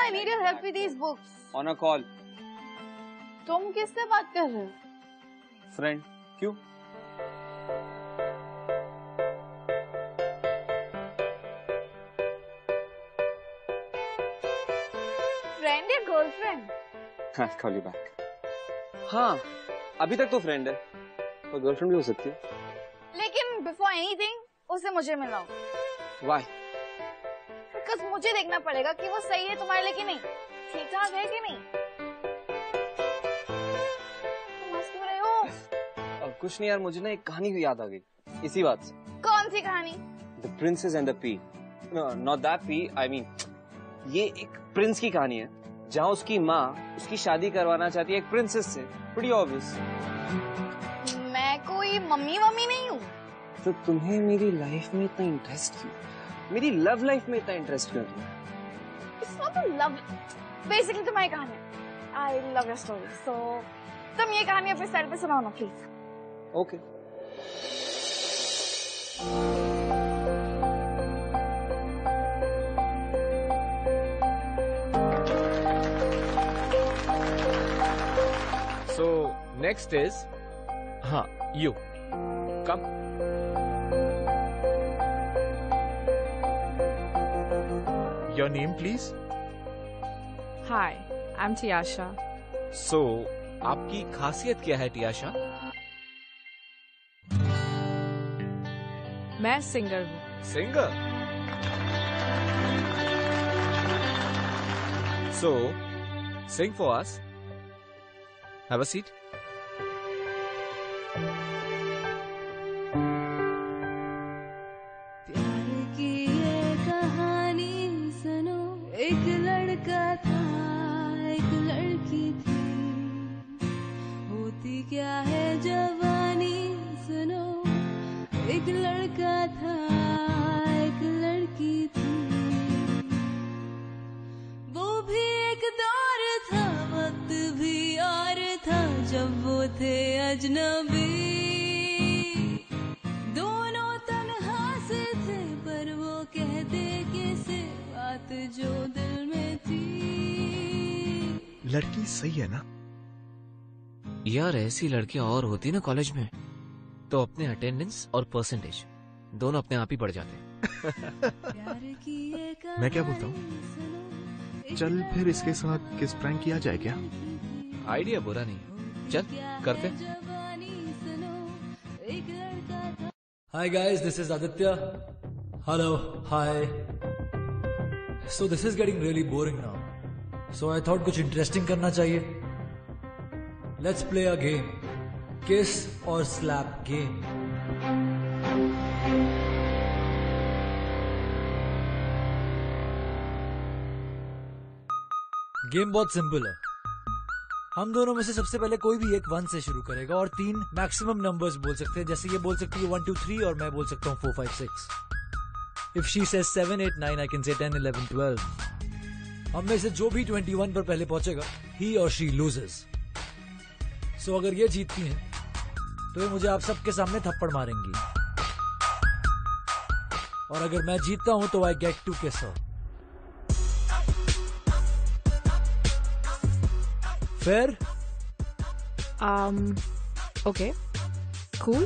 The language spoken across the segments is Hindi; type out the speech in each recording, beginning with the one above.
I need your help with these books. On a call. तुम किससे बात कर रहे हो? Friend. क्यों? Friend या girlfriend? I'll call you back. हाँ, अभी तक तो फ्रेंड है, पर गर्लफ्रेंड भी हो सकती है। लेकिन before anything, उसे मुझे मिलाओ। Why? Because मुझे देखना पड़ेगा कि वो सही है तुम्हारे लिए कि नहीं, ठीक ठाक है कि नहीं। तुम हंस क्यों रहे हो? कुछ नहीं यार, मुझे ना एक कहानी याद आ गई इसी बात से। कौन सी कहानी? The Princess and the Pea. No, not that pea. I mean, ये एक प्रिंस की कहानी है, जहाँ उसकी माँ उसकी शादी करवाना चाहती है एक प्रिंसेस से। Pretty obvious. मैं कोई मम्मी नहीं हूँ। तो तुम्हें मेरी लाइफ में इतना इंटरेस्ट क्यों? मेरी लव लाइफ में इतना इंटरेस्ट क्यों तुम्हें? It's not a love. Basically तुम्हारी कहानी है। I love your story. So तुम ये कहानी अपने सर पे सुनाओ ना please. Okay. So next is, you come. Your name, please. Hi, I'm Tiasha. So, आपकी खासियत क्या है, टियाशा? मैं सिंगर हूँ। Singer. So, sing for us. Have a seat. एक लड़का था, एक लड़की थी, होती क्या है जवानी सुनो। एक लड़का था, एक लड़की थी, वो भी एक दौर था, वक्त भी और था, जब वो थे अजनबी। दोनों तन्हा से थे, पर वो कहते किसे बात जो दिल में थी। लड़की सही है ना? यार ऐसी लड़कियां और होती ना कॉलेज में, तो अपने अटेंडेंस और परसेंटेज दोनों अपने आप ही बढ़ जाते हैं। मैं क्या बोलता हूँ, चल फिर इसके साथ किस प्रैंक किया जाए क्या? आइडिया बुरा नहीं, चल करते। Hi guys, this is Aditya. Hello, hi. So this is getting really boring now. So I thought कुछ interesting करना चाहिए. Let's play a game. Kiss or slap game. Game बहुत सिंपल है। हम दोनों में से सबसे पहले कोई भी एक 1 से शुरू करेगा और 3 मैक्सिमम नंबर्स बोल सकते हैं। जैसे ये बोल सकती है 1 2 3 और मैं बोल सकता हूँ 4 5 6। If she says 7 8 9, I can say 10 11 12. हम में से जो भी 21 पर पहले पहुंचेगा, he or she loses. So अगर ये जीतती हैं, तो ये मुझे आप सबके सामने थप्पड़ मारेंगी। और अगर मैं जीतता हूं तो I get to kiss her. Fair? Okay. Cool.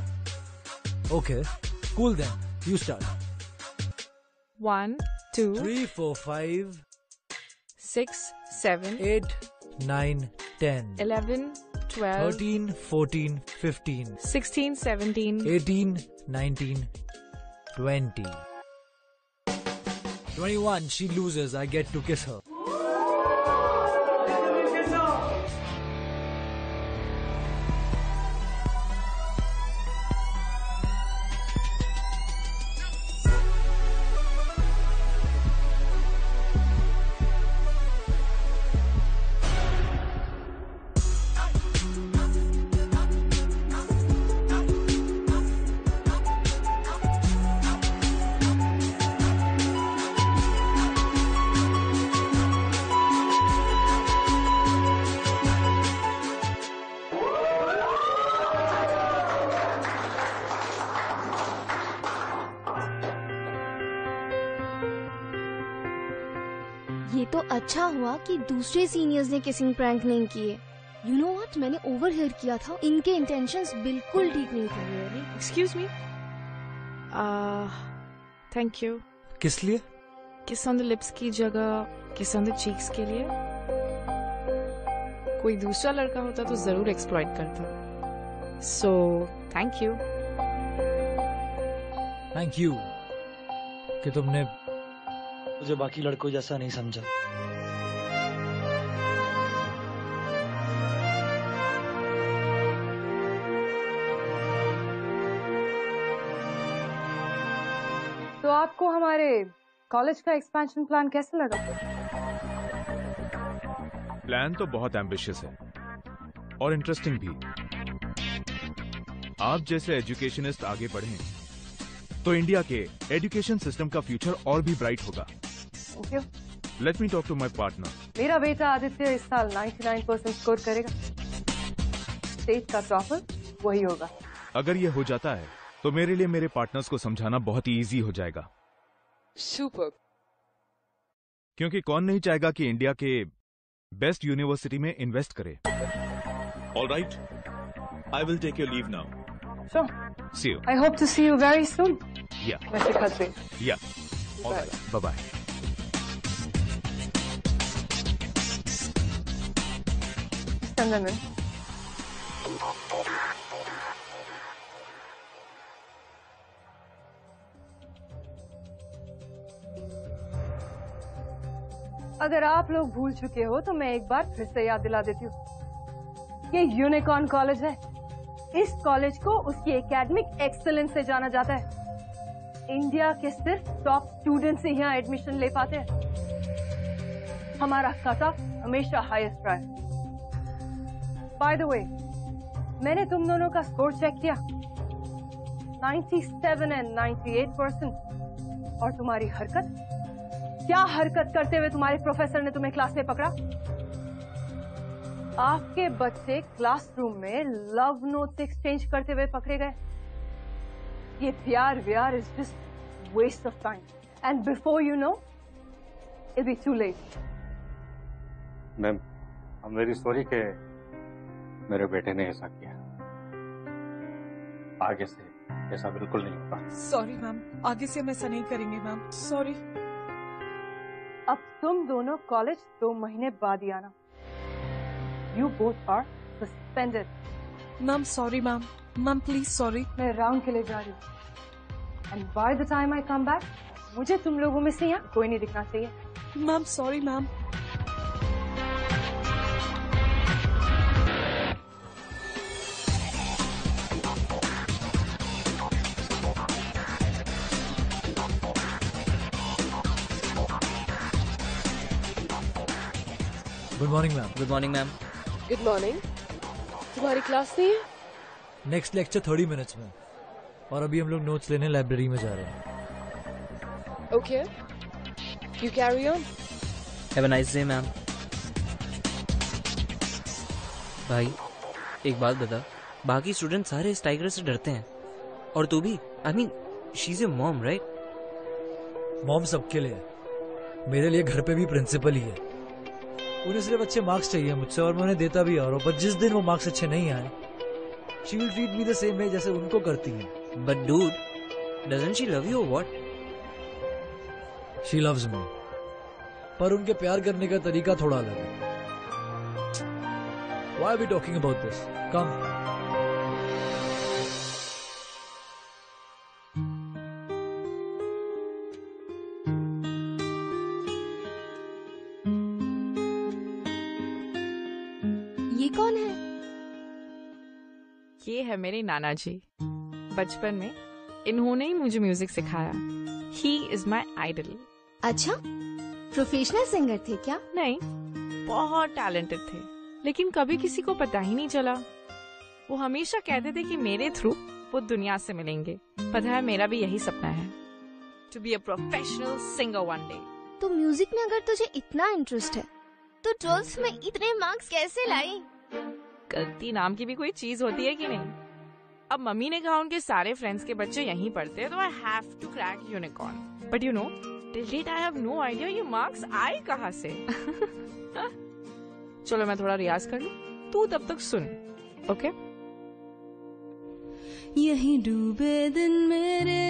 Okay. Cool then. You start. 1 2 3 4 5 6 7 8 9 10 11 12 13 14 15 16 17 18 19 20 21. She loses. I get to kiss her. ये तो अच्छा हुआ कि दूसरे सीनियर्स ने किसिंग प्रैंक नहीं किए। यू नो व्हाट, मैंने ओवरहियर किया था, इनके इंटेंशंस बिल्कुल ठीक नहीं थे। Excuse me, thank you. किस लिए? किस ऑन द लिप्स की जगह किस ऑन द चीक्स के लिए। कोई दूसरा लड़का होता तो जरूर एक्सप्लॉइट करता। So thank you. Thank you कि तुमने मुझे बाकी लड़कों जैसा नहीं समझा। तो आपको हमारे कॉलेज का एक्सपेंशन प्लान कैसे लगा? प्लान तो बहुत एम्बिशियस है और इंटरेस्टिंग भी। आप जैसे एजुकेशनिस्ट आगे बढ़ें तो इंडिया के एजुकेशन सिस्टम का फ्यूचर और भी ब्राइट होगा। Okay, let me talk to my partner. मेरा बेटा आदित्य इस साल 99% स्कोर करेगा। स्टेट का टॉपर वही होगा। अगर ये हो जाता है तो मेरे लिए मेरे पार्टनर्स को समझाना बहुत ही इजी हो जाएगा। सुपर। क्योंकि कौन नहीं चाहेगा कि इंडिया के बेस्ट यूनिवर्सिटी में इन्वेस्ट करे। Alright, I will take your leave now. Sure. See you. I hope to see you very soon. Yeah. Mr. Khatri. Yeah. All right. Bye-bye. Stand a minute. अगर आप लोग भूल चुके हो तो मैं एक बार फिर से याद दिला देती हूँ। ये यूनिकॉर्न कॉलेज है। इस कॉलेज को उसकी एकेडमिक एक्सेलेंस से जाना जाता है। इंडिया के सिर्फ टॉप स्टूडेंट्स ही यहाँ एडमिशन ले पाते हैं। हमारा कट ऑफ हमेशा हाईएस्ट रहा है। बाय द वे, मैंने तुम दोनों का स्कोर चेक किया, 97 एंड 98%। और तुम्हारी हरकत, क्या हरकत करते हुए तुम्हारे प्रोफेसर ने तुम्हें क्लास में पकड़ा? आपके बच्चे क्लासरूम में लव नोट्स एक्सचेंज करते हुए पकड़े गए। ये प्यार व्यार is just waste of time and before you know it be too late. Ma'am, I am very sorry कि मेरे बेटे ने ऐसा किया। आगे से ऐसा बिल्कुल नहीं होगा। सॉरी मैम, आगे से हम ऐसा नहीं करेंगे मैम। सॉरी। अब तुम दोनों कॉलेज 2 महीने बाद ही आना। You both are suspended. Ma'am, sorry ma'am. Ma'am, please sorry. मैं राउंड के लिए जा रही हूँ। And by the time I come back, मुझे तुम लोगों में से यहाँ कोई नहीं दिखना चाहिए। Ma'am, sorry ma'am. Good morning ma'am. Good morning ma'am. Good morning. तुम्हारी क्लास नहीं है? नेक्स्ट लेक्चर 30 मिनट्स में, और अभी हम लोग नोट्स लेने लाइब्रेरी में जा रहे हैं। Okay, you carry on. Have a nice day ma'am. भाई एक बात बता, बाकी स्टूडेंट सारे इस टाइगर से डरते हैं और तू भी। I mean she is your mom right? Mom सबके लिए है, मेरे लिए घर पे भी प्रिंसिपल ही है। उन्हें सिर्फ अच्छे मार्क्स चाहिए मुझसे और मैं उन्हें देता भी आ रहा हूँ, पर जिस दिन वो मार्क्स अच्छे नहीं आए, she will treat me the same way जैसे उनको करती है। But dude, doesn't she love you और व्हाट? शी लव्स मी, पर उनके प्यार करने का तरीका थोड़ा अलग है। Why are we talking about this? Come. ये कौन है? ये है मेरे नाना जी। बचपन में इन्होंने ही मुझे म्यूजिक सिखाया। He is my idol. अच्छा, प्रोफेशनल सिंगर थे क्या? नहीं, बहुत टैलेंटेड थे, लेकिन कभी किसी को पता ही नहीं चला। वो हमेशा कहते थे कि मेरे थ्रू वो दुनिया से मिलेंगे। पता है, मेरा भी यही सपना है, to be a professional singer one day. तो म्यूजिक में अगर तुझे इतना इंटरेस्ट है, तो 12th में इतने मार्क्स कैसे लाई? गलती नाम की भी कोई चीज होती है कि नहीं? अब मम्मी ने कहा उनके सारे फ्रेंड्स के बच्चे यहीं पढ़ते हैं, तो I have to crack unicorn. But you know, till date I have no idea ये मार्क्स आए कहाँ से। चलो मैं थोड़ा रियाज कर लूं, तू तब तक सुन, ओके? यही डूबे दिन मेरे,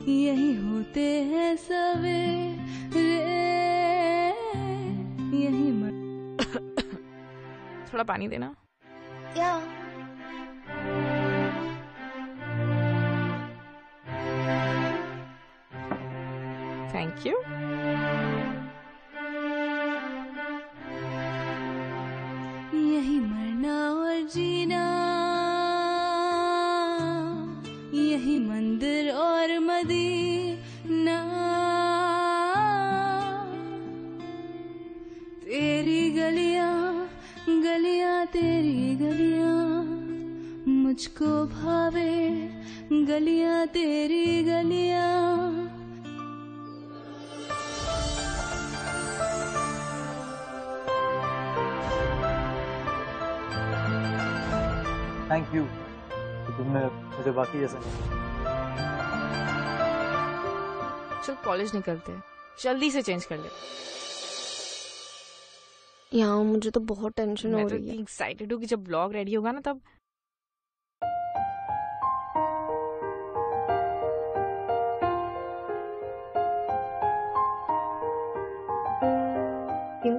यही होते हैं सवेरे, यही थोड़ा पानी देना। या थैंक यू। यही मरना और जीना, यही मंदिर और मदीना, तेरी गलियां गलियां तेरी गलियां, मुझको भावे गलियां तेरी गलियां। थैंक यू कि तुमने मुझे बाकी जैसा नहीं। चल कॉलेज निकलते हैं, जल्दी से चेंज कर ले। यहाँ मुझे तो बहुत टेंशन हो मैं तो रही है। इतनी एक्साइटेड हूँ कि जब ब्लॉग रेडी होगा ना तब। क्यों,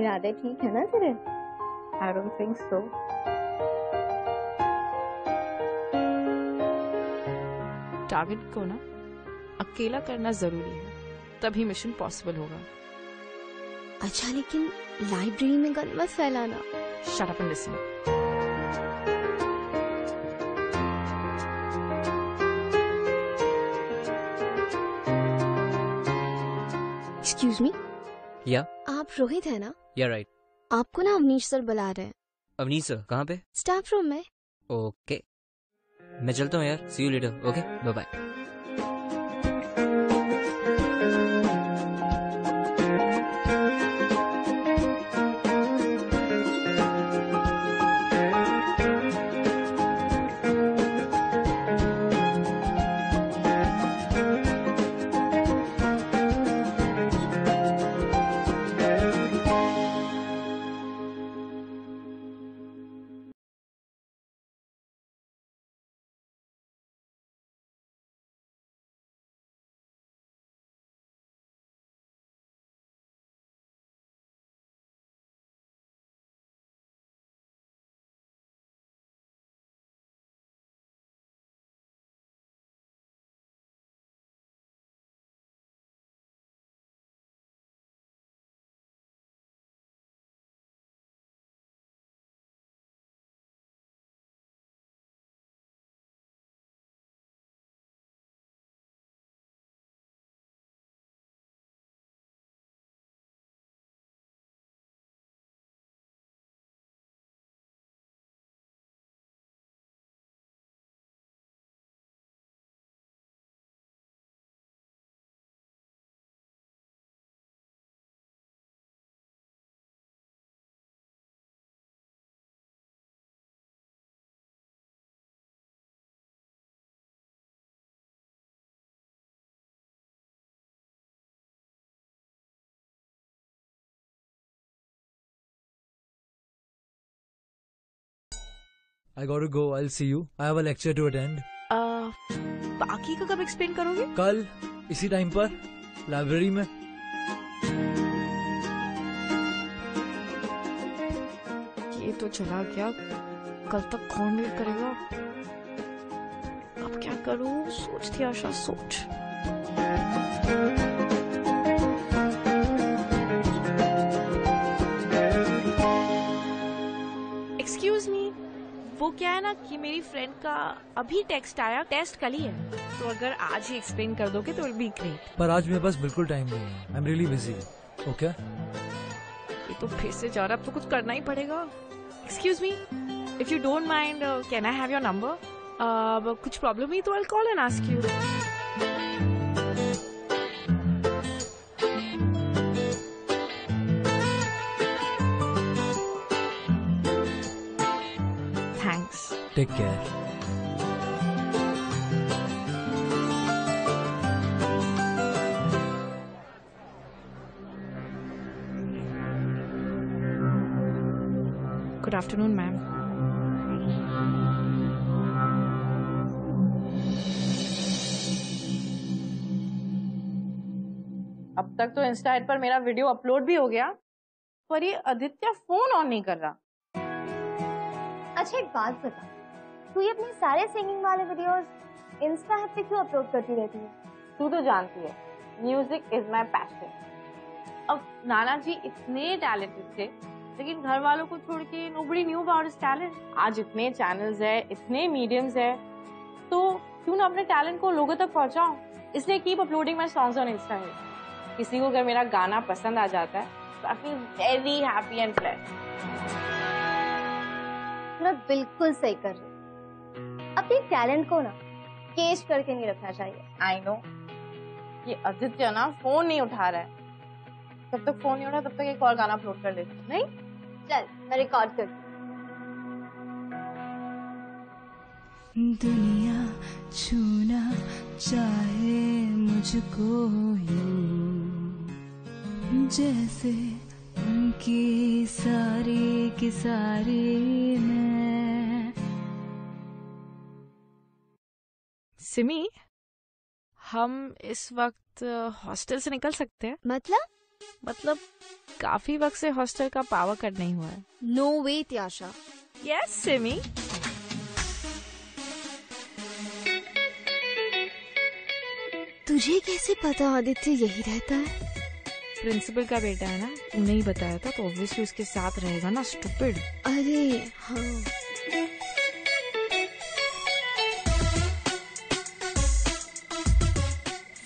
इरादे ठीक है ना तेरे? I don't think so. Target को ना अकेला करना जरूरी है, तभी मिशन पॉसिबल होगा। अच्छा लेकिन लाइब्रेरी में गन मत फैलाना। Shut up and listen. Excuse me, या आप रोहित है ना? या राइट। आपको ना अवनीश सर बुला रहे हैं। अवनीश सर कहाँ पे? स्टाफ रूम में। ओके मैं चलता हूँ यार, see you later. Okay bye bye. I gotta go. I'll see you. I have a lecture to attend. बाकी का कब एक्सप्लेन करोगे? कल इसी टाइम पर लाइब्रेरी में। ये तो चला गया, कल तक कौन वेट करेगा? अब क्या करूं? सोचती आशा सोच। एक्सक्यूज मी, वो क्या है ना कि मेरी फ्रेंड का अभी टेक्स्ट आया, टेस्ट कल ही है, तो अगर आज ही एक्सप्लेन कर दोगे तो विल बी ग्रेट। पर आज मेरे पास बिल्कुल टाइम नहीं है। आई एम रियली बिजी। ओके ये तो फिर से जा रहा, अब तो कुछ करना ही पड़ेगा। Excuse me, if you don't mind can I have your number? कुछ प्रॉब्लम हुई तो I will call and ask you. Thanks. Take care. Good afternoon ma'am. अब तक तो इंस्टा पर मेरा वीडियो अपलोड भी हो गया, पर ये आदित्य फोन ऑन नहीं कर रहा। अच्छा एक बात बता, तू ये अपने सारे सिंगिंग वाले वीडियोस इंस्टा पे क्यों अपलोड करती रहती है? तू तो जानती है, म्यूजिक इज माई पैशन। अब नाना जी इतने टैलेंटेड थे, लेकिन घर वालों को छोड़ के nobody knew about his talent. आज इतने चैनल्स है, इतने मीडियम्स है, तो क्यों ना अपने टैलेंट को लोगों तक पहुंचाऊं। इसलिए keep uploading my songs on Insta. किसी को अगर मेरा गाना पसंद आ जाता है तो I feel very happy and blessed. मैं बिल्कुल सही कर रही हूँ। अपने टैलेंट को ना केश करके नहीं रखना चाहिए। आई नो, ये आदित्य ना फोन नहीं उठा रहा है। जब तक फोन नहीं उठा तब तक एक और गाना अपलोड कर लेती हूँ। नहीं, चल मैं रिकॉर्ड करती हूँ। दुनिया छूना चाहे मुझको यूं, जैसे उनकी सारी की सारी मैं। सिमी, हम इस वक्त हॉस्टल से निकल सकते हैं? मतलब काफी वक्त से हॉस्टल का पावर कट नहीं हुआ है। नो वे त्याशा। यस सिमी। तुझे कैसे पता आदित्य यही रहता है? प्रिंसिपल का बेटा है ना, तूने ही बताया था, तो ऑब्वियसली उसके साथ रहेगा ना, स्टूपिड। अरे हाँ।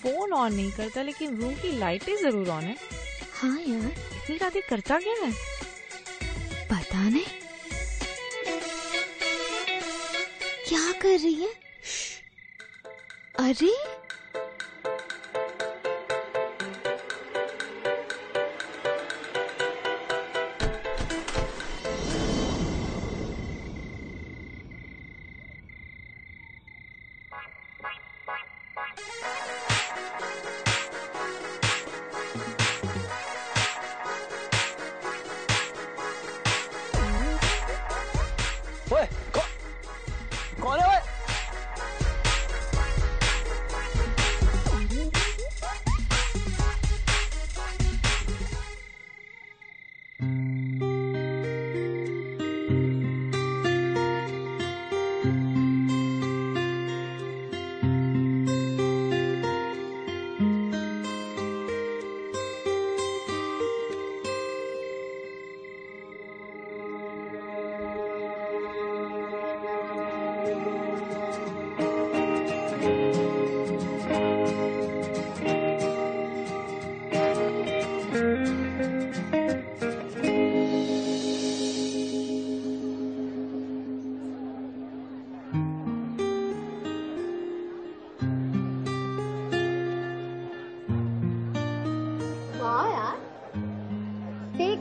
फोन ऑन नहीं करता, लेकिन रूम की लाइटें जरूर ऑन है। हाँ यार, इतनी रातें करता क्या है? पता नहीं क्या कर रही है। अरे कौन है?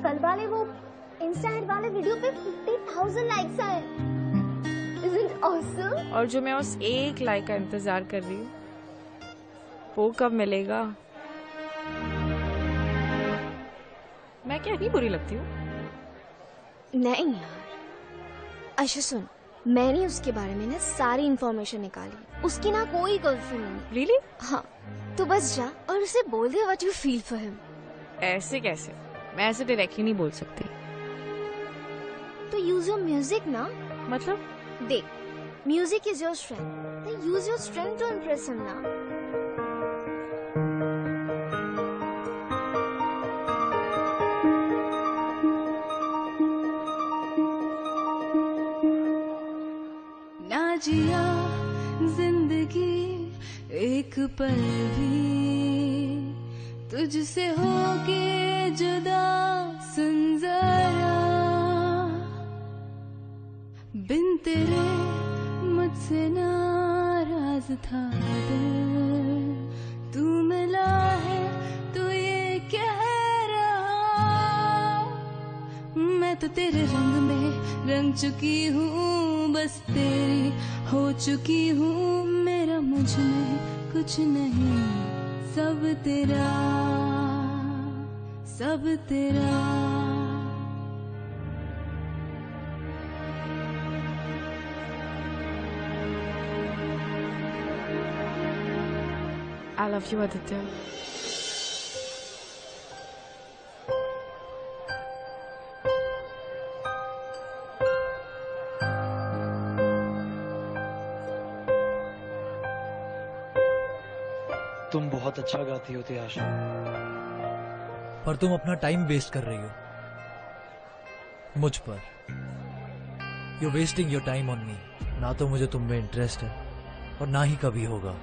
कल वाले वो इंस्टा वाले वीडियो पे 50,000 लाइक्स आए। Isn't awesome? और जो मैं उस एक लाइक का इंतजार कर रही हूँ, वो कब मिलेगा? मैं क्या नहीं बुरी लगती हूँ? नहीं यार। अच्छा सुन, मैंने उसके बारे में ना सारी इंफॉर्मेशन निकाली। उसकी ना कोई गर्लफ्रेंड नहीं। Really? हाँ, तू बस जा और उसे बोल दे what you feel for him। ऐसे कैसे? मैं ऐसे डायरेक्टली नहीं बोल सकती। तो यूज योर म्यूजिक ना। मतलब? देख, म्यूजिक इज योर स्ट्रेंथ, तो use your strength to impress him ना। ना जिया जिंदगी एक पल भी तुझसे होके जुदा, सुन जरा बिन तेरे मुझसे नाराज था दिल, तू मिला है तो ये कह रहा, मैं तो तेरे रंग में रंग चुकी हूँ, बस तेरी हो चुकी हूँ, मेरा मुझ में कुछ नहीं, सब तेरा, सब तेरा। I love you, Aditya. तुम बहुत अच्छा गाती हो त्याशा, पर तुम अपना टाइम वेस्ट कर रही हो मुझ पर। You wasting your time on me. ना तो मुझे तुम में इंटरेस्ट है और ना ही कभी होगा।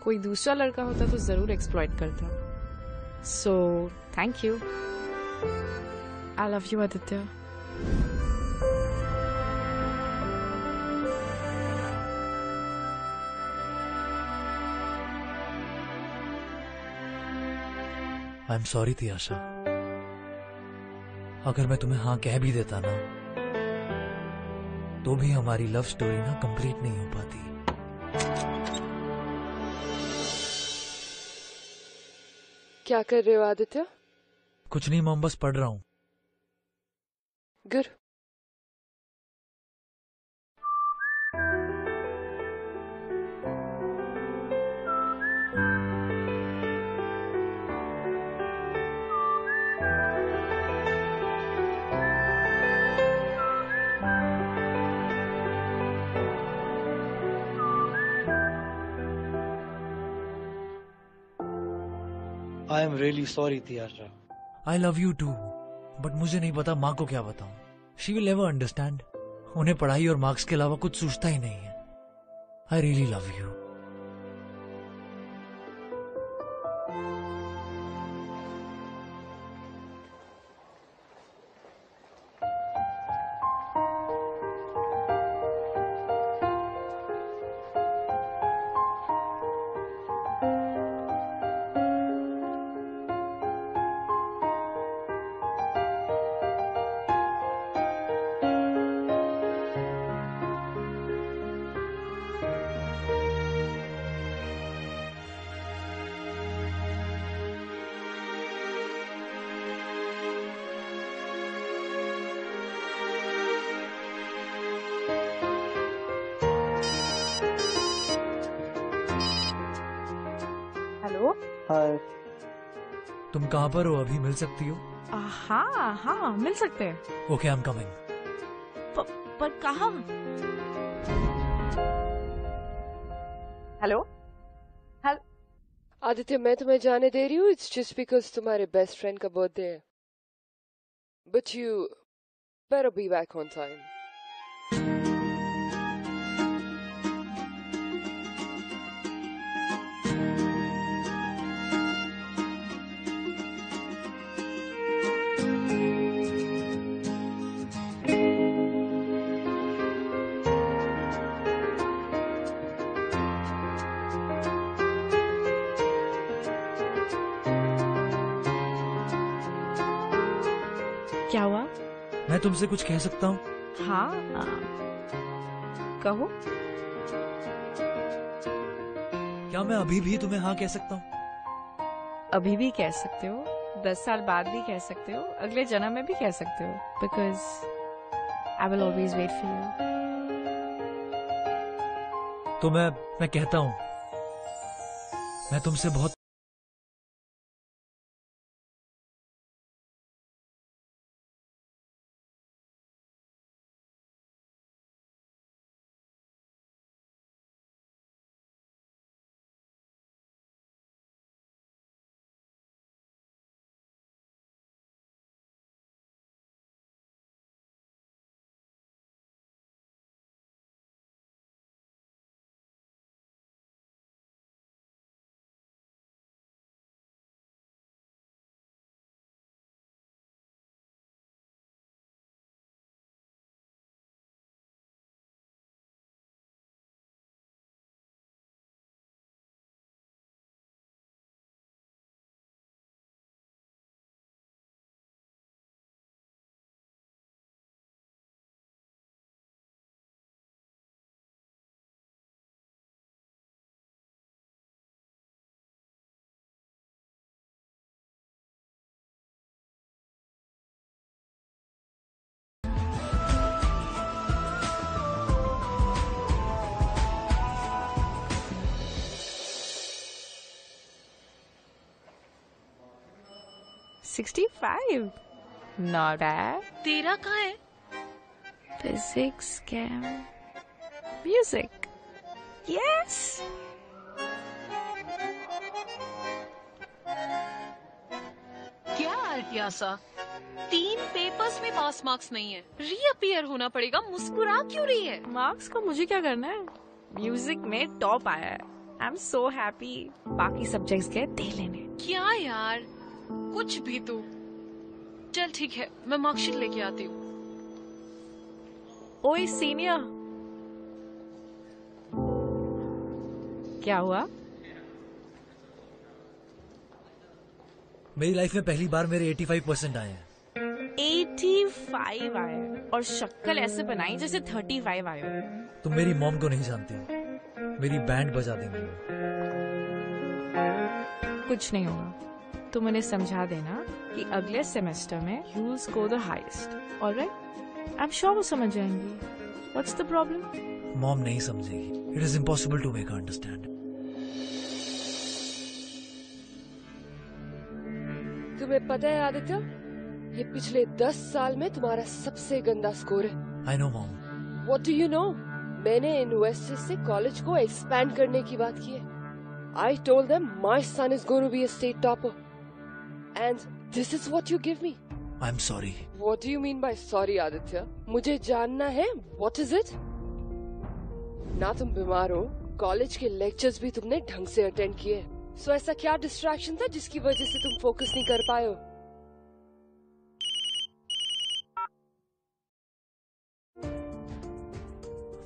कोई दूसरा लड़का होता तो जरूर एक्सप्लॉइट करता। So thank you. I love you Aditya. I am sorry Tiasha. अगर मैं तुम्हें हाँ कह भी देता ना, तो भी हमारी लव स्टोरी ना कंप्लीट नहीं हो पाती। क्या कर रहे हो आदित्य? कुछ नहीं मॉम, बस पढ़ रहा हूँ। Good. I am really sorry Tiasha. I love you too, but मुझे नहीं पता माँ को क्या बताऊं। She will never understand. उन्हें पढ़ाई और मार्क्स के अलावा कुछ सूझता ही नहीं है। I really love you. Hello. Hi. तुम कहाँ पर हो? अभी मिल सकती हो? हाँ हाँ मिल सकते हैं। Okay, I am coming. पर कहाँ? हेलो। आदित्य, मैं तुम्हें जाने दे रही हूँ। इट्स जस्ट बिकॉज तुम्हारे बेस्ट फ्रेंड का बर्थडे है। But you better be back on time. क्या हुआ? मैं तुमसे कुछ कह सकता हूँ? हाँ कहो। क्या मैं अभी भी तुम्हें हाँ कह सकता हूँ? अभी भी कह सकते हो, 10 साल बाद भी कह सकते हो, अगले जन्म में भी कह सकते हो। Because I will always wait for you. तो मैं कहता हूँ, मैं तुमसे बहुत 65 नॉट बैड। तेरा कहाँ है? फिजिक्स, केम, म्यूजिक, यस। क्या अर्टियासा, 3 पेपर्स में पास मार्क्स नहीं है, रीअपियर होना पड़ेगा। मुस्कुरा क्यों रही है? मार्क्स को मुझे क्या करना है? म्यूजिक में टॉप आया है, आई एम सो हैप्पी। बाकी सब्जेक्ट्स गए दे लेने। क्या यार, कुछ भी तू। चल ठीक है, मैं मार्कशीट लेके आती हूँ। ओए सीनियर, क्या हुआ? मेरी लाइफ में पहली बार मेरे 85% आए हैं। 85 आए हैं और शक्ल ऐसे बनाई जैसे 35 आए हो। तुम मेरी मॉम को नहीं जानती, मेरी बैंड बजा देंगे। कुछ नहीं होगा, तुम उन्हें समझा देना कि अगले सेमेस्टर में you will score the highest. Alright, I am sure वो समझ जाएंगी। What's the problem? मॉम नहीं समझेगी। It is impossible to make her understand. तुम्हें पता है आदित्य, ये पिछले 10 साल में तुम्हारा सबसे गंदा स्कोर है। I know mom. What do you know? मैंने इन्वेस्टर्स से कॉलेज को एक्सपैंड करने की बात की है। I told them my son is going to be a state topper and this is what you give me. I am sorry. What do you mean by sorry Aditya? मुझे जानना है, व्हाट इज इट? ना तुम बीमार हो, कॉलेज के लेक्चर्स भी तुमने ढंग से अटेंड किए। सो ऐसा क्या डिस्ट्रैक्शन था जिसकी वजह से तुम फोकस नहीं कर पाए हो?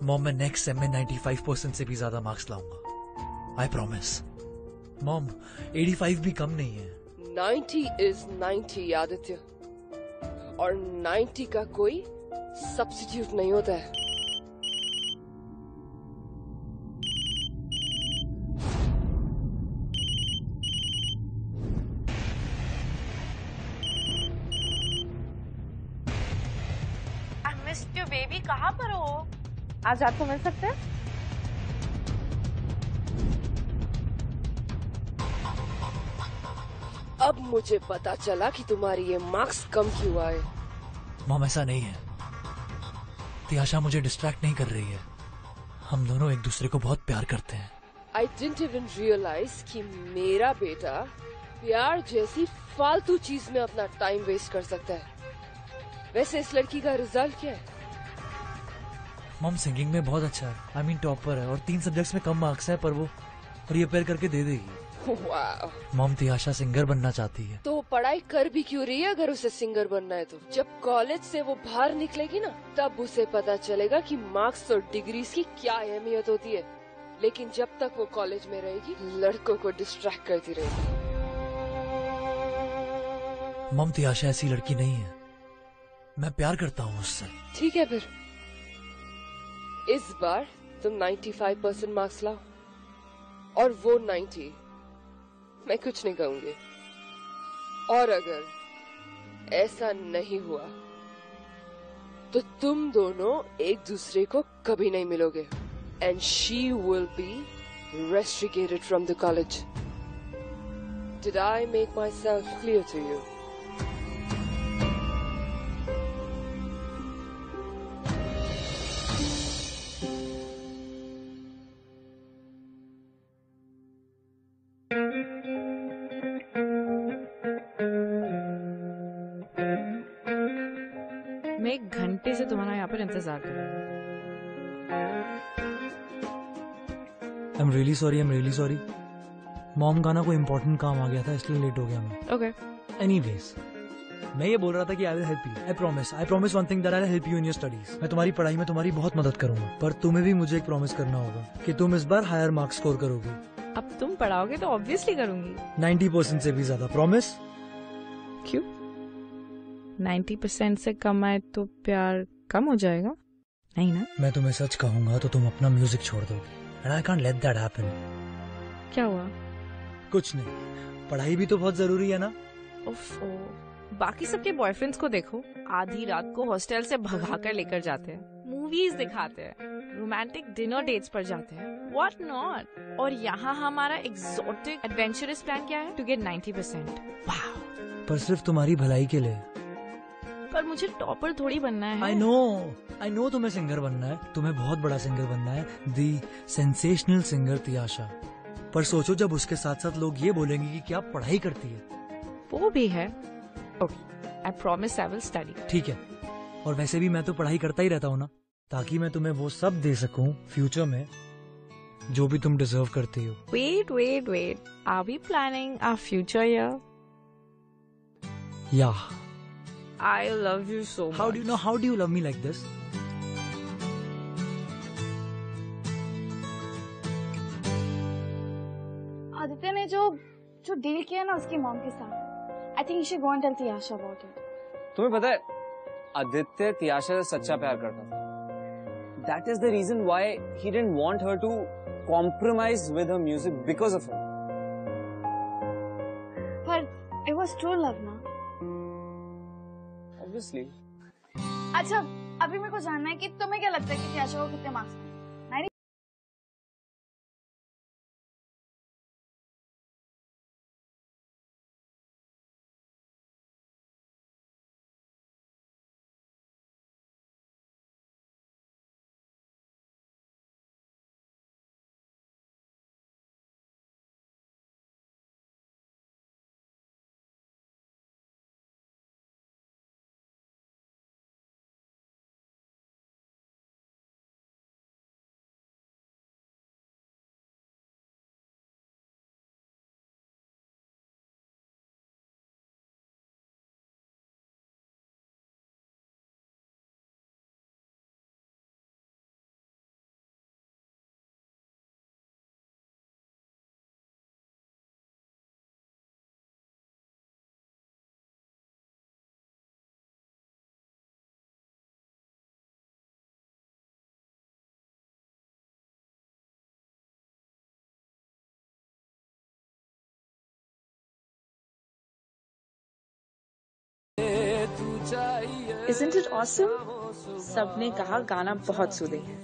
मॉम, मैं नेक्स्ट सेम में 95% से भी ज्यादा मार्क्स लाऊंगा। I promise. मॉम, 85 भी कम नहीं है। 90 इज 90 आदित्य, और 90 का कोई सब्स्टिट्यूट नहीं होता है। मिस्टर बेबी, कहाँ पर हो? आज आपको मिल सकते हैं? अब मुझे पता चला कि तुम्हारी ये मार्क्स कम क्यों आए। मॉम, ऐसा नहीं है। तियाशा मुझे डिस्ट्रैक्ट नहीं कर रही है। हम दोनों एक दूसरे को बहुत प्यार करते हैं। I didn't even realize कि मेरा बेटा प्यार जैसी फालतू चीज में अपना टाइम वेस्ट कर सकता है। वैसे इस लड़की का रिजल्ट क्या है? मॉम, सिंगिंग में बहुत अच्छा है। आई मीन टॉपर है, और 3 सब्जेक्ट्स में कम मार्क्स है, पर वो रीअपेयर करके दे देगी। वाह। मॉम, तियाशा सिंगर बनना चाहती है। तो पढ़ाई कर भी क्यों रही है अगर उसे सिंगर बनना है तो? जब कॉलेज से वो बाहर निकलेगी ना, तब उसे पता चलेगा कि मार्क्स और डिग्रीज की क्या अहमियत होती है। लेकिन जब तक वो कॉलेज में रहेगी, लड़कों को डिस्ट्रैक्ट करती रहेगी। मॉम, तियाशा ऐसी लड़की नहीं है। मैं प्यार करता हूँ उससे। ठीक है फिर, इस बार तुम 95% मार्क्स लाओ और वो 90। मैं कुछ नहीं कहूंगी। और अगर ऐसा नहीं हुआ तो तुम दोनों एक दूसरे को कभी नहीं मिलोगे। And she will be restricted from the college. Did I make myself clear to you? मैं 1 घंटे से तुम्हारा यहाँ पर इंतजार कर रही आई एम रियली सॉरी। मॉम का ना कोई इम्पोर्टेंट काम आ गया था, इसलिए लेट हो गया मैं। ओके। एनीवेज, मैं ये बोल रहा था कि I will help you. I promise one thing, that I will help you in your studies. मैं तुम्हारी पढ़ाई में तुम्हारी बहुत मदद करूंगा, पर तुम्हें भी मुझे एक प्रॉमिस करना होगा कि तुम इस बार हायर मार्क्स स्कोर करोगे। अब तुम पढ़ाओगे तो ऑब्वियसली करूंगी। 90% से भी ज्यादा। प्रॉमिस? क्यों? 90% से कम आए तो प्यार कम हो जाएगा? नहीं ना? मैं तुम्हें सच कहूंगा तो तुम अपना म्यूजिक छोड़ दोगे, and I can't let that happen. क्या हुआ? कुछ नहीं, पढ़ाई भी तो बहुत जरूरी है ना। ओफो, बाकी सबके बॉयफ्रेंड्स को देखो, आधी रात को हॉस्टल से भगा कर लेकर जाते हैं, मूवीज दिखाते हैं, रोमांटिक डिनर डेट्स पर जाते हैं, व्हाट नॉट। और यहाँ हमारा एक्सोटिक एडवेंचरस प्लान क्या है? To get 90%। वाओ, पर सिर्फ तुम्हारी भलाई के लिए। पर मुझे टॉपर थोड़ी बनना है। आई नो तुम्हें सिंगर बनना है, तुम्हें बहुत बड़ा सिंगर बनना है, दी सेंसेशनल सिंगर तियाशा। पर सोचो जब उसके साथ साथ लोग ये बोलेंगे कि क्या पढ़ाई करती है। वो भी है। Okay, I promise I will study. ठीक है, और वैसे भी मैं तो पढ़ाई करता ही रहता हूँ ना, ताकि मैं तुम्हें वो सब दे सकूं फ्यूचर में जो भी तुम डिजर्व करती हो। Wait. Are we planning our future here? Yeah. I love you so much. How do you love me like this? Aditya ने जो डील किया ना उसकी मॉम के साथ, I think you should go and tell Tiyasha about it. तुम्हें पता है आदित्य तियाशा से सच्चा प्यार करता था। That is the reason why he didn't want her to compromise with her music because of him. But it was true love ना? Obviously. अच्छा, अभी मेरे को जानना है कि तुम्हें क्या लगता है कि तियाशा को कितने मार्क्स? Isn't it awesome? सबने कहा गाना बहुत सूदिंग है।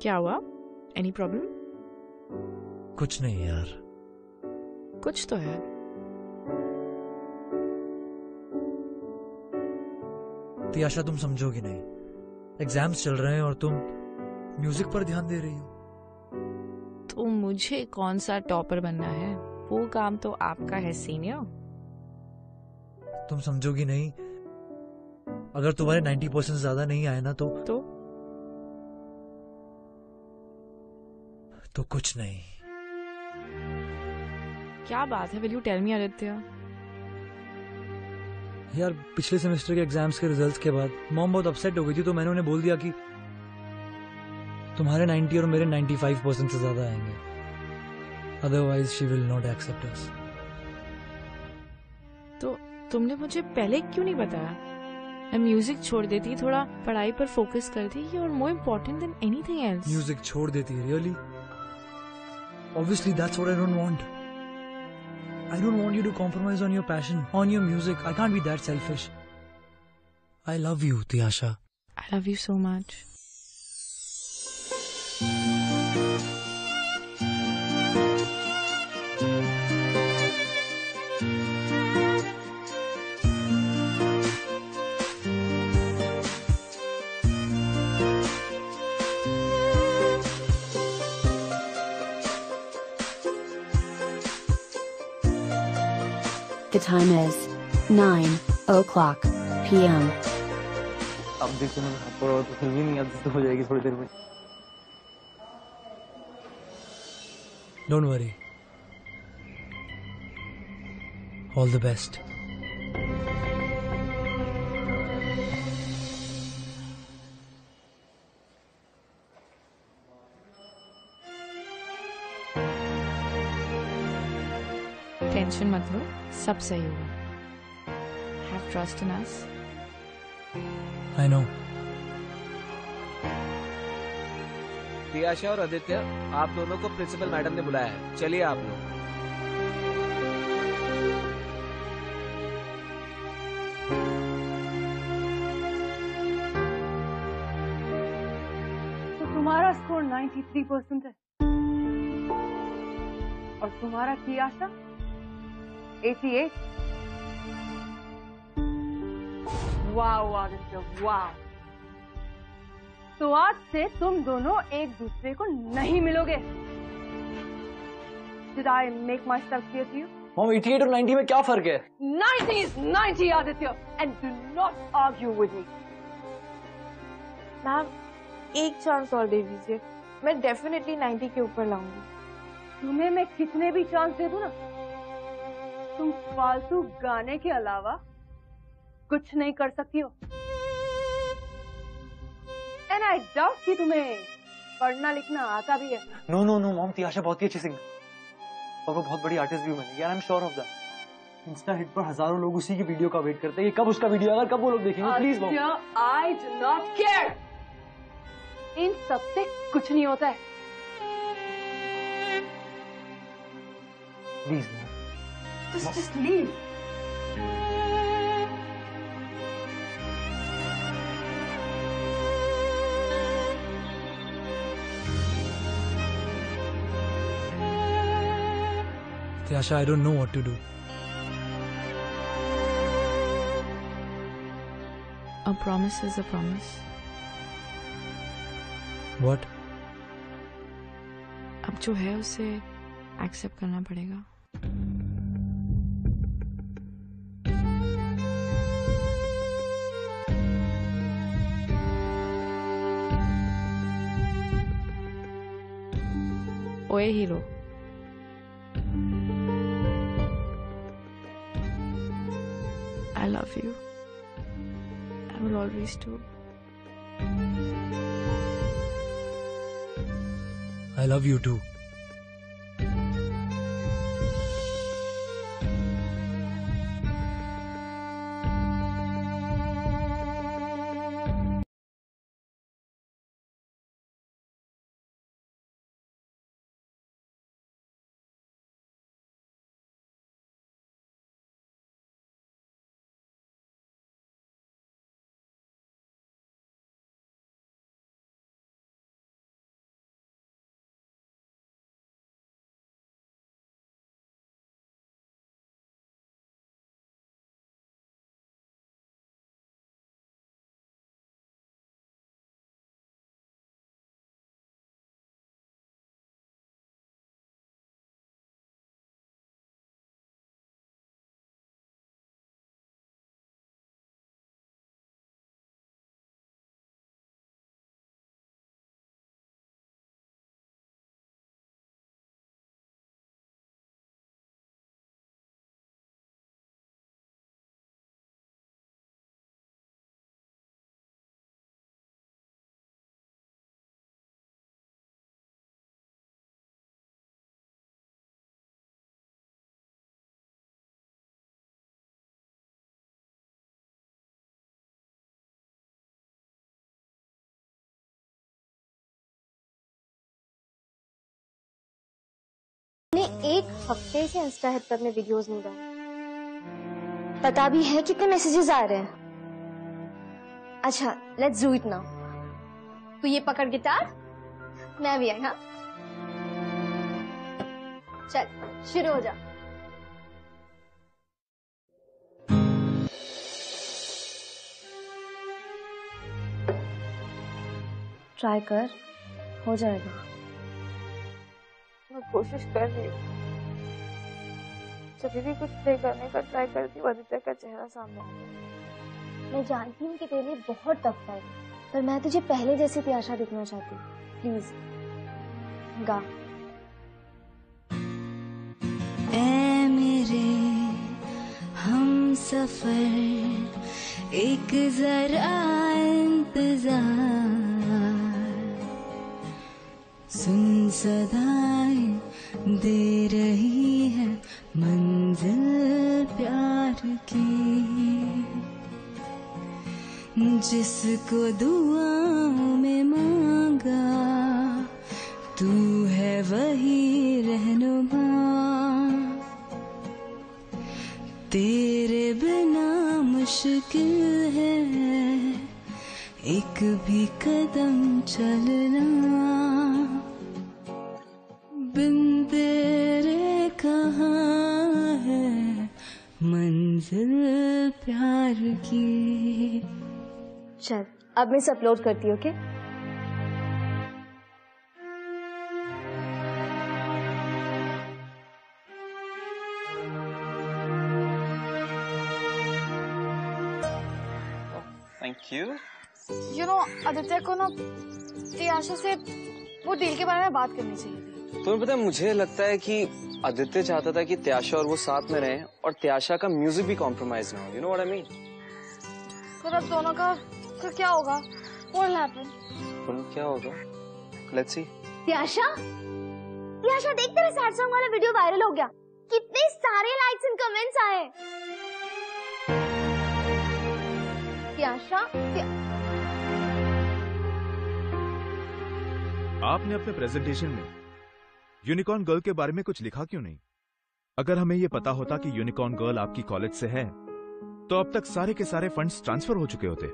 क्या हुआ? Any problem? कुछ नहीं यार। कुछ तो है। तियाशा तुम समझोगी नहीं, एग्जाम्स चल रहे हैं और तुम म्यूजिक पर ध्यान दे रही हो। तो मुझे कौन सा टॉपर बनना है? वो काम तो आपका है सीनियर। तुम समझोगी नहीं, अगर तुम्हारे 90% ज्यादा नहीं आए ना तो कुछ नहीं। क्या बात है? Will you tell me Aditya? यार पिछले सेमेस्टर के एग्जाम्स के रिजल्ट्स के बाद मॉम बहुत अपसेट हो गई थी, तो मैंने उन्हें बोल दिया कि तुम्हारे 90 और मेरे 95% से ज्यादा आएंगे, otherwise she will not accept us. तो तुमने मुझे पहले क्यों नहीं बताया? मैं म्यूजिक छोड़ देती, थोड़ा पढ़ाई पर फोकस करती। You are more important than anything else. Music छोड़ देती? Really? Obviously that's what I don't want. I don't want you to compromise on your passion, on your music. I can't be that selfish. I love you, Tiyasha. I love you so much. The time is 9:00 p.m. अब देखो ना, पढ़ो तो फिर भी नहीं आदत हो जाएगी थोड़ी देर में। Don't worry. All the best. Tension मत लो, सब सही होगा। Have trust in us. I know. Tiyasha और आदित्य, आप दोनों को प्रिंसिपल मैडम ने बुलाया है, चलिए आप लोग। तो तुम्हारा स्कोर 93% है। और तुम्हारा की आशा 88। वाह आदित्य वाह। तो आज से तुम दोनों एक दूसरे को नहीं मिलोगे। Did I make myself clear to you? Mom 88 और 90 में क्या फर्क है? 90 is 90 Aditya, and do not argue with me. Ma'am एक चांस और दे दीजिए, मैं डेफिनेटली 90 के ऊपर लाऊंगी। तुम्हें मैं कितने भी चांस दे दूं ना, तुम फालतू गाने के अलावा कुछ नहीं कर सकती हो। एंड आई डाउट कि तुम्हें पढ़ना लिखना आता भी है। No no no mom, Tiyasha बहुत ही अच्छी सिंगर और वो बहुत बड़ी आर्टिस्ट भी बनेगी यार, आई am sure of that. Insta hit पर हजारों लोग उसी की वीडियो का वेट करते हैं कि कब उसका वीडियो आएगा, कब वो लोग देखेंगे। Please mom. I do not care. इन सबसे कुछ नहीं होता है। Please mom, just leave. Tiasha, I don't know what to do. A promise is a promise. What? अब जो है उसे एक्सेप्ट करना पड़ेगा। ओए hero, I love you. I will always do. I love you too. एक हफ्ते से इंस्टा हिट पर में वीडियोस नहीं डाली। पता भी है कितने मैसेजेस आ रहे हैं। अच्छा, लेट्स डू इट नाउ। तो ये पकड़ गिटार, मैं भी आई। हाँ चल शुरू हो जा। ट्राई कर, हो जाएगा। मैं कोशिश कर रही हूँ। जब भी कुछ प्ले करने का ट्राई करती हूँ, आदित्य का चेहरा सामने आता है। मैं जानती हूँ कि तेरे लिए बहुत टफ है, पर मैं तुझे पहले जैसी तियाशा दिखना चाहती हूँ। प्लीज गा। ऐ मेरे हम सफर, एक जरा इंतजार, सुन सदाएं दे रही है मंजिल प्यार की। जिसको दुआओं में मांगा, तू है वही रहनुमा। तेरे बिना मुश्किल है एक भी कदम चलना। बिन तेरे मंजिल प्यार की। चल अब मैं इसे अपलोड करती हूँ, okay? Thank you. You know Aditya को ना त्याशा से वो डील के बारे में बात करनी चाहिए थी। तुम्हें पता है, मुझे लगता है कि आदित्य चाहता था कि त्याशा और वो साथ में रहें और त्याशा का म्यूजिक भी कॉम्प्रोमाइज ना हो। You know what I mean? फिर अब दोनों का फिर क्या होगा? What will happen? दोनों क्या होगा? Let's see. त्याशा देख, तेरा सैड सॉन्ग वाला वीडियो वायरल हो गया। कितने सारे लाइक्स एंड कमेंट्स आए। त्याशा आपने अपने प्रेजेंटेशन में यूनिकॉर्न गर्ल के बारे में कुछ लिखा क्यों नहीं? अगर हमें ये पता होता कि यूनिकॉर्न गर्ल आपकी कॉलेज से है तो अब तक सारे के सारे फंड्स ट्रांसफर हो चुके होते।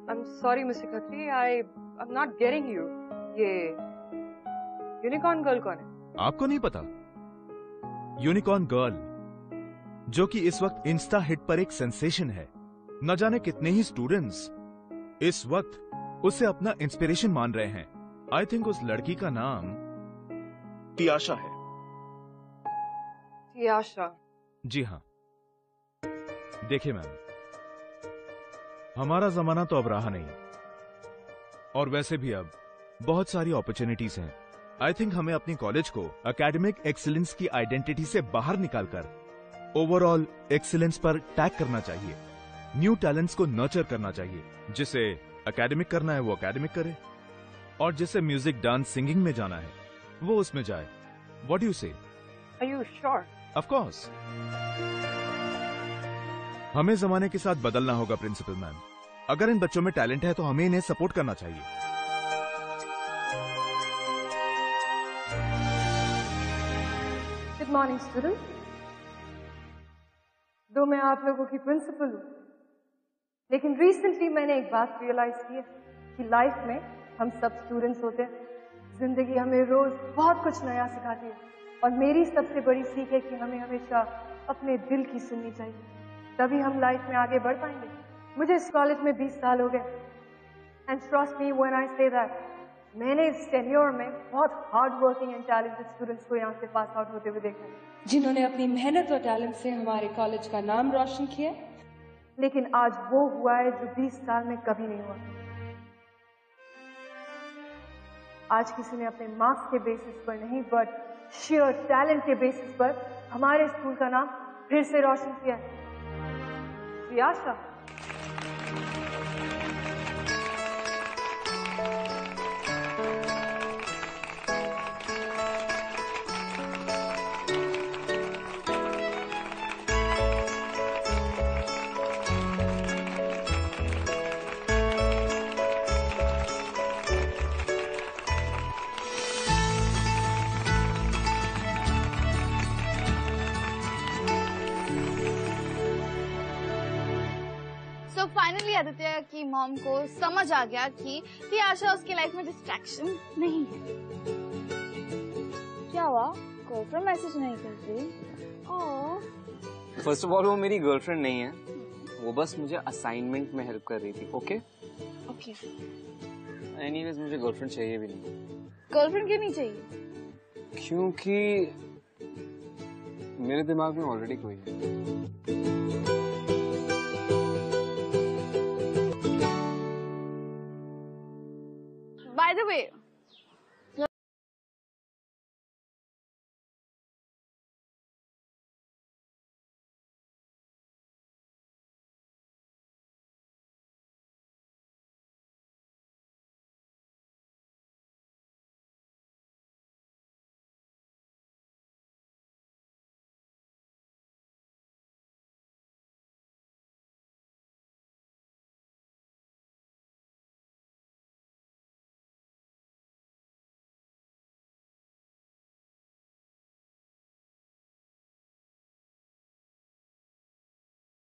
I'm sorry, Mr. Khatri, I'm not getting you. ये यूनिकॉर्न गर्ल कौन है? आपको नहीं पता? यूनिकॉर्न गर्ल जो कि इस वक्त इंस्टा हिट पर एक सेंसेशन है। न जाने कितने ही स्टूडेंट्स इस वक्त उसे अपना इंस्पिरेशन मान रहे हैं। आई थिंक उस लड़की का नाम त्याशा है। त्याशा? जी हाँ। देखिए मैम, हमारा जमाना तो अब रहा नहीं, और वैसे भी अब बहुत सारी अपॉर्चुनिटीज हैं। आई थिंक हमें अपनी कॉलेज को एकेडमिक एक्सीलेंस की आइडेंटिटी से बाहर निकालकर ओवरऑल एक्सीलेंस पर टैग करना चाहिए। न्यू टैलेंट्स को नर्चर करना चाहिए। जिसे एकेडमिक करना है वो एकेडमिक करे, और जिसे म्यूजिक, डांस, सिंगिंग में जाना है वो उसमें जाए। व्हाट डू यू से? Are you sure? Of course. हमें जमाने के साथ बदलना होगा प्रिंसिपल मैम। अगर इन बच्चों में टैलेंट है तो हमें इन्हें सपोर्ट करना चाहिए। Good morning student. दो मैं आप लोगों की प्रिंसिपल हूँ, लेकिन रिसेंटली मैंने एक बात रियलाइज की है कि लाइफ में हम सब स्टूडेंट्स होते हैं। जिंदगी हमें रोज बहुत कुछ नया सिखाती है, और मेरी सबसे बड़ी सीख है कि हमें हमेशा अपने दिल की सुननी चाहिए, तभी हम लाइफ में आगे बढ़ पाएंगे। मुझे इस कॉलेज में 20 साल हो गए, and trust me when I say that, मैंने इस टेन्योर में बहुत hard working and talented students को यहाँ से पास आउट होते हुए देखा है, जिन्होंने अपनी मेहनत और टैलेंट से हमारे कॉलेज का नाम रोशन किया। लेकिन आज वो हुआ है जो 20 साल में कभी नहीं हुआ। आज किसी ने अपने मार्क्स के बेसिस पर नहीं, बट शेयर टैलेंट के बेसिस पर हमारे स्कूल का नाम फिर से रोशन किया है। त्याशा। फाइनली आदित्य की मॉम को समझ आ गया कि त्याशा उसकी लाइफ में डिस्ट्रैक्शन नहीं है। क्या हुआ? गर्लफ्रेंड मैसेज नहीं करती? ओह। फर्स्ट ऑफ ऑल वो मेरी गर्लफ्रेंड नहीं है, वो बस मुझे असाइनमेंट में हेल्प कर रही थी। Okay okay. एनीवेज मुझे गर्लफ्रेंड चाहिए भी नहीं। गर्लफ्रेंड क्यों नहीं चाहिए? क्योंकि मेरे दिमाग में ऑलरेडी कोई है। By the way,